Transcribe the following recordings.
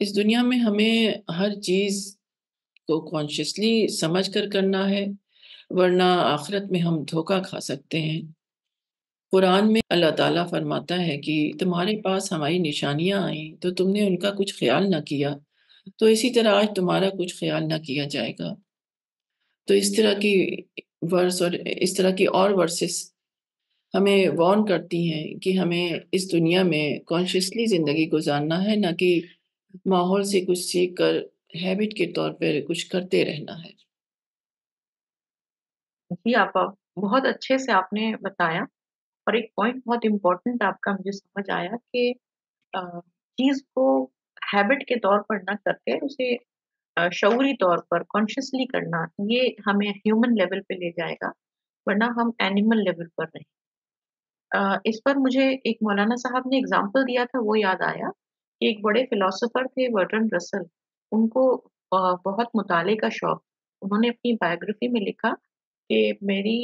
اس دنیا میں ہمیں ہر چیز کو کانشیسلی سمجھ کر کرنا ہے، ورنہ آخرت میں ہم دھوکا کھا سکتے ہیں۔ قرآن میں اللہ تعالیٰ فرماتا ہے کہ تمہارے پاس ہماری نشانیاں آئیں تو تم نے ان کا کچھ خیال نہ کیا، تو اسی طرح آج تمہارا کچھ خیال نہ کیا جائے گا۔ تو اس طرح کی ورس اور اس طرح کی اور ورسز ہمیں وارن کرتی ہیں کہ ہمیں اس دنیا میں کانشیسلی زندگی گزارنا ہے، نہ کہ ماحول سے کچھ سیکھ کر ہیبٹ کے طور پر کچھ کرتے رہنا ہے۔ جی آپا، بہت اچھے سے آپ نے بتایا، اور ایک پوائنٹ بہت امپورٹنٹ آپ کا مجھے سمجھ آیا کہ چیز کو ہیبٹ کے طور پر نہ کرتے اسے شعوری طور پر کانشیسلی کرنا، یہ ہمیں ہیومن لیول پہ لے جائے گا، ورنہ ہم اینیمل لیول پر رہیں۔ اس پر مجھے ایک مولانا صاحب نے اگزامپل دیا تھا، وہ یاد آیا کہ ایک بڑے فلاسفر تھے برٹرن رسل، ان کو بہت مطالعے کا شوق۔ انہوں نے اپنی بایوگرافی میں لکھا کہ میری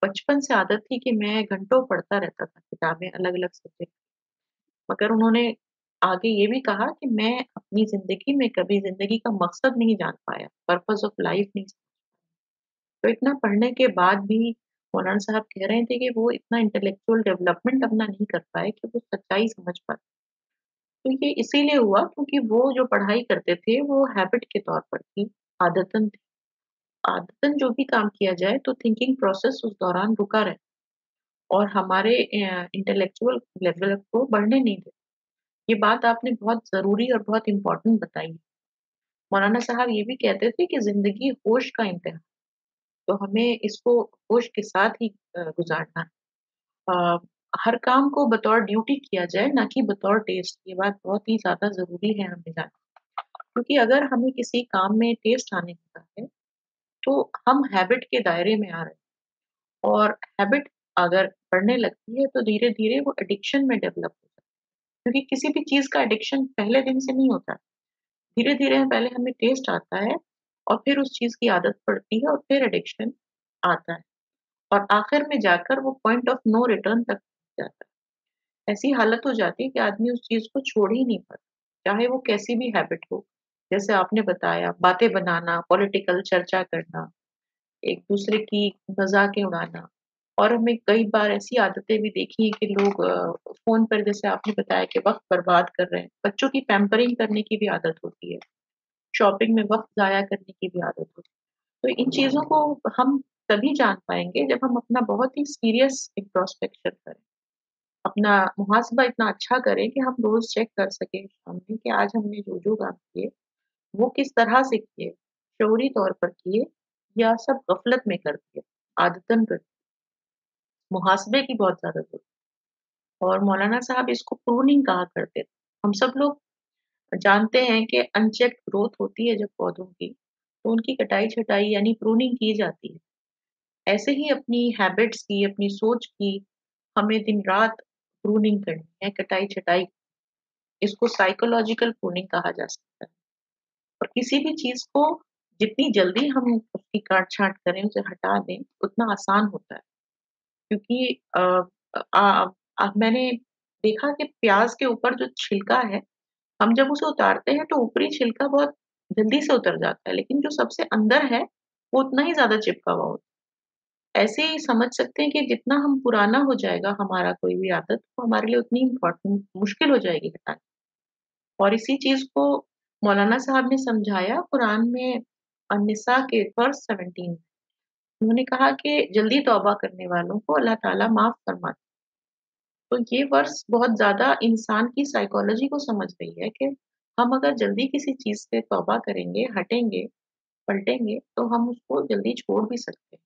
بچپن سے عادت تھی کہ میں گھنٹوں پڑھتا رہتا تھا کتابیں الگ الگ سبجیکٹ، مگر انہوں نے آگے یہ بھی کہا کہ میں اپنی زندگی میں کبھی زندگی کا مقصد نہیں جان پایا، پرپز آف لائف نہیں جان پایا۔ تو اتنا پڑھنے کے بعد بھی مولانا صاحب کہہ رہے تھے کہ وہ اتنا انٹلیکچوئل ڈیولپمنٹ اپنا نہیں کر پائے کہ وہ سچائی سمجھ پائے۔ تو یہ اسی لیے ہوا کیونکہ وہ جو پڑھائی کرتے تھے وہ ہیبٹ کے طور پر تھی، عادتن تھی۔ عادتن جو بھی کام کیا جائے تو تھنکنگ پروسیس اس دوران رکا رہے اور ہمارے انٹلیکچوئل لیول کو بڑھنے نہیں دے۔ یہ بات آپ نے بہت ضروری اور بہت امپورٹنٹ بتائی۔ مولانا صاحب یہ بھی کہتے تھے کہ زندگی ہوش کا امتحان، تو ہمیں اس کو ہوش کے ساتھ ہی گزارنا ہے۔ ہر کام کو بطور ڈیوٹی کیا جائے نہ کہ بطور ٹیسٹ، یہ بات بہت ہی زیادہ ضروری ہے ہمیں جاننا، کیونکہ اگر ہمیں کسی کام میں ٹیسٹ آنے لگتا ہے تو ہم ہیبٹ کے دائرے میں آ رہے ہیں، اور ہیبٹ اگر بڑھنے لگتی ہے تو دھیرے دھیرے وہ ایڈکشن میں ڈیولپ ہوتا ہے، کیونکہ کسی بھی چیز کا ایڈکشن پہلے دن سے نہیں ہوتا، دھیرے دھیرے پہلے ہمیں ٹیسٹ آتا ہے اور پھر اس چیز کی عادت پڑتی ہے اور پھر ایڈکشن آتا ہے، اور آخر میں جا کر وہ پوائنٹ آف نو ریٹرن تک جاتا ہے۔ ایسی حالت ہو جاتی ہے کہ آدمی اس چیز کو چھوڑ ہی نہیں پاتا، چاہے وہ کیسی بھی ہیبٹ ہو۔ جیسے آپ نے بتایا، باتیں بنانا، پولیٹیکل چرچا کرنا، ایک دوسرے کی مذاقیں اڑانا، اور ہمیں کئی بار ایسی عادتیں بھی دیکھی ہیں کہ لوگ فون پر، جیسے آپ نے بتایا کہ وقت برباد کر رہے ہیں، بچوں کی پیمپرنگ کرنے کی بھی عادت ہوتی ہے، شاپنگ میں وقت ضائع کرنے کی بھی عادت ہوتی ہے۔ تو ان چیزوں کو ہم تبھی جان پائیں گے جب ہم اپنا بہت ہی سیریس انٹروسپیکشن کریں، اپنا محاسبہ اتنا اچھا کریں کہ ہم روز چیک کر سکیں شام میں کہ آج ہم نے جو جو کام کیے وہ کس طرح سے کیے، شعوری طور پر کیے یا سب غفلت میں کر دیے، عادتن کر دیے۔ محاسبے کی بہت زیادہ ضرورت ہے، اور مولانا صاحب اس کو پروننگ کہا کرتے تھے۔ ہم سب لوگ جانتے ہیں کہ ان چیک گروتھ ہوتی ہے جب پودوں کی، تو ان کی کٹائی چھٹائی یعنی پروننگ کی جاتی ہے۔ ایسے ہی اپنی ہیبٹس کی، اپنی سوچ کی ہمیں دن رات پروننگ کرنی ہے، کٹائی چھٹائی۔ اس کو سائیکولوجیکل پروننگ کہا جا سکتا ہے، اور کسی بھی چیز کو جتنی جلدی ہم اس کی کاٹ چھانٹ کریں، اسے ہٹا دیں، اتنا آسان ہوتا ہے، کیونکہ میں نے دیکھا کہ پیاز کے اوپر جو چھلکا ہے، ہم جب اسے اتارتے ہیں تو اوپری چھلکا بہت جلدی سے اتر جاتا ہے، لیکن جو سب سے اندر ہے وہ اتنا ہی زیادہ چپکا ہوا ہوتا ہے۔ ایسے ہی سمجھ سکتے ہیں کہ جتنا ہم پرانا ہو جائے گا ہمارا کوئی بھی عادت، وہ ہمارے لیے اتنی امپورٹنٹ مشکل ہو جائے گی ہٹانا۔ اور اسی چیز کو مولانا صاحب نے سمجھایا قرآن میں، النساء کے ورس 17۔ انہوں نے کہا کہ جلدی توبہ کرنے والوں کو اللہ تعالیٰ معاف فرماتا ہے۔ تو یہ ورس بہت زیادہ انسان کی سائیکالوجی کو سمجھ رہی ہے کہ ہم اگر جلدی کسی چیز سے توبہ کریں گے، ہٹیں گے، پلٹیں گے، تو ہم اس کو جلدی چھوڑ بھی سکتے ہیں،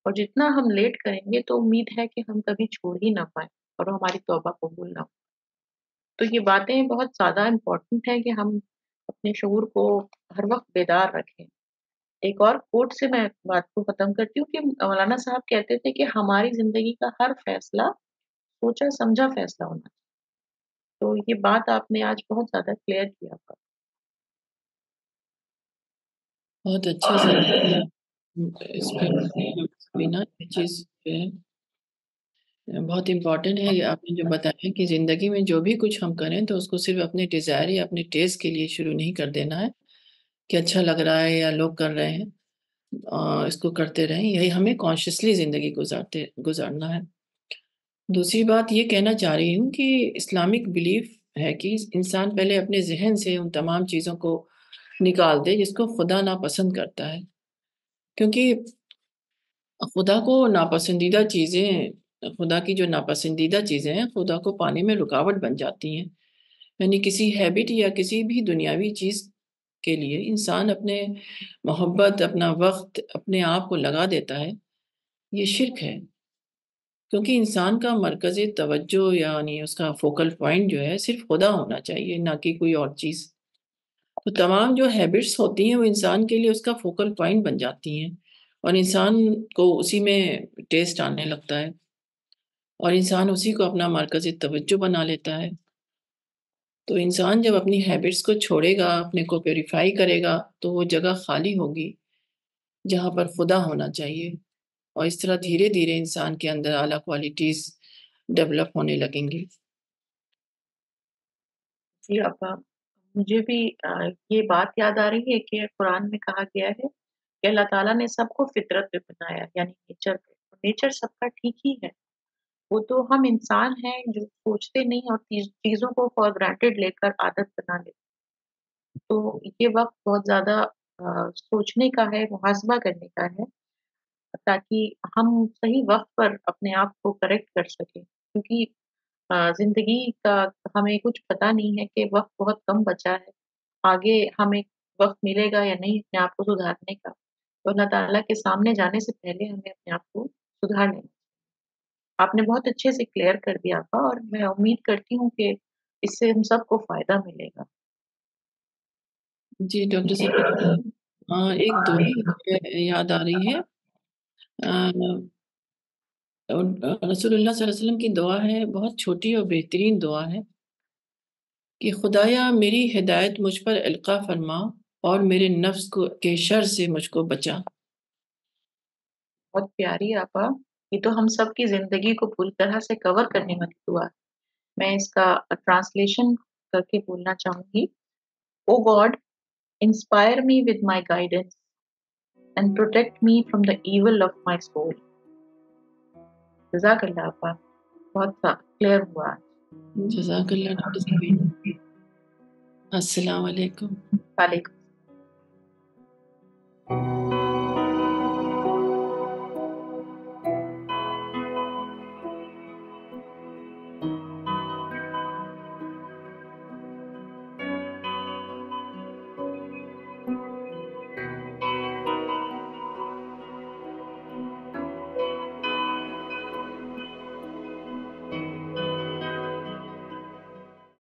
اور جتنا ہم لیٹ کریں گے تو امید ہے کہ ہم کبھی چھوڑ ہی نہ پائیں اور ہماری توبہ قبول نہ ہو۔ تو یہ باتیں بہت زیادہ امپورٹنٹ ہیں کہ ہم اپنے شعور کو ہر وقت بیدار رکھیں۔ ایک اور کوٹ سے میں بات کو ختم کرتی ہوں کہ مولانا صاحب کہتے تھے کہ ہماری زندگی کا ہر فیصلہ سوچا سمجھا فیصلہ ہونا چاہیے۔ تو یہ بات آپ نے آج بہت زیادہ کلیئر کیا تھا۔ بہت اچھے سے اس پہ بنا یہ چیز جو ہے بہت امپورٹنٹ ہے یہ آپ نے جو بتایا کہ زندگی میں جو بھی کچھ ہم کریں تو اس کو صرف اپنے ڈیزائر یا اپنے ٹیسٹ کے لیے شروع نہیں کر دینا ہے کہ اچھا لگ رہا ہے یا لوگ کر رہے ہیں، اس کو کرتے رہیں، یہی ہمیں کانشیسلی زندگی گزارنا ہے۔ دوسری بات یہ کہنا چاہ رہی ہوں کہ اسلامک بلیف ہے کہ انسان پہلے اپنے ذہن سے ان تمام چیزوں کو نکال دے جس کو خدا ناپسند کرتا ہے، کیونکہ خدا کو ناپسندیدہ چیزیں خدا کی جو ناپسندیدہ چیزیں ہیں خدا کو پانے میں رکاوٹ بن جاتی ہیں، یعنی کسی ہیبٹ یا کسی بھی دنیاوی چیز کے لیے انسان اپنے محبت، اپنا وقت، اپنے آپ کو لگا دیتا ہے، یہ شرک ہے، کیونکہ انسان کا مرکز توجہ یعنی اس کا فوکل پوائنٹ جو ہے صرف خدا ہونا چاہیے، نہ کہ کوئی اور چیز۔ تو تمام جو ہیبٹس ہوتی ہیں وہ انسان کے لیے اس کا فوکل پوائنٹ بن جاتی ہیں اور انسان کو اسی میں ٹیسٹ آنے لگتا ہے اور انسان اسی کو اپنا مرکز توجہ بنا لیتا ہے۔ تو انسان جب اپنی ہیبٹس کو چھوڑے گا، اپنے کو پیوریفائی کرے گا تو وہ جگہ خالی ہوگی جہاں پر خدا ہونا چاہیے، اور اس طرح دھیرے دھیرے انسان کے اندر اعلیٰ کوالٹیز ڈیولپ ہونے لگیں گی۔ جی آپا، مجھے بھی یہ بات یاد آ رہی ہے کہ قرآن میں کہا گیا ہے کہ اللہ تعالیٰ نے سب کو فطرت پہ بنایا، یعنی نیچر پہ۔ نیچر سب کا ٹھیک ہی ہے، وہ تو ہم انسان ہیں جو سوچتے نہیں اور چیزوں کو فار گرانٹیڈ لے کر عادت بنا لیتے۔ تو یہ وقت بہت زیادہ سوچنے کا ہے، محاسبہ کرنے کا ہے، تاکہ ہم صحیح وقت پر اپنے آپ کو کریکٹ کر سکیں، کیونکہ زندگی کا ہمیں کچھ پتا نہیں ہے کہ وقت بہت کم بچا ہے، آگے ہمیں وقت ملے گا یا نہیں اپنے آپ کو سدھارنے کا۔ تو اللہ تعالیٰ کے سامنے جانے سے پہلے ہمیں اپنے آپ کو سدھار لینا۔ آپ نے بہت اچھے سے کلیئر کر دیا آپا، اور میں امید کرتی ہوں کہ اس سے ہم سب کو فائدہ ملے گا۔ جی ڈاکٹر صاحب، ایک دعا مجھے یاد آ رہی ہے، رسول اللہ صلی اللہ علیہ وسلم کی دعا ہے، بہت چھوٹی اور بہترین دعا ہے کہ خدایا میری ہدایت مجھ پر القا فرما اور میرے نفس کو کے شر سے مجھ کو بچا۔ بہت پیاری آپا، یہ تو ہم سب کی زندگی کو پوری طرح سے کور کرنے والی دعا ہے۔ میں اس کا ٹرانسلیشن کر کے بولنا چاہوں گی۔ O God, inspire me with my guidance and protect me from the evil of my soul. جزاک اللہ آپا، بہت کلیئر ہوا۔ جزاک اللہ ڈاکٹر صاحب، السلام علیکم۔ وعلیکم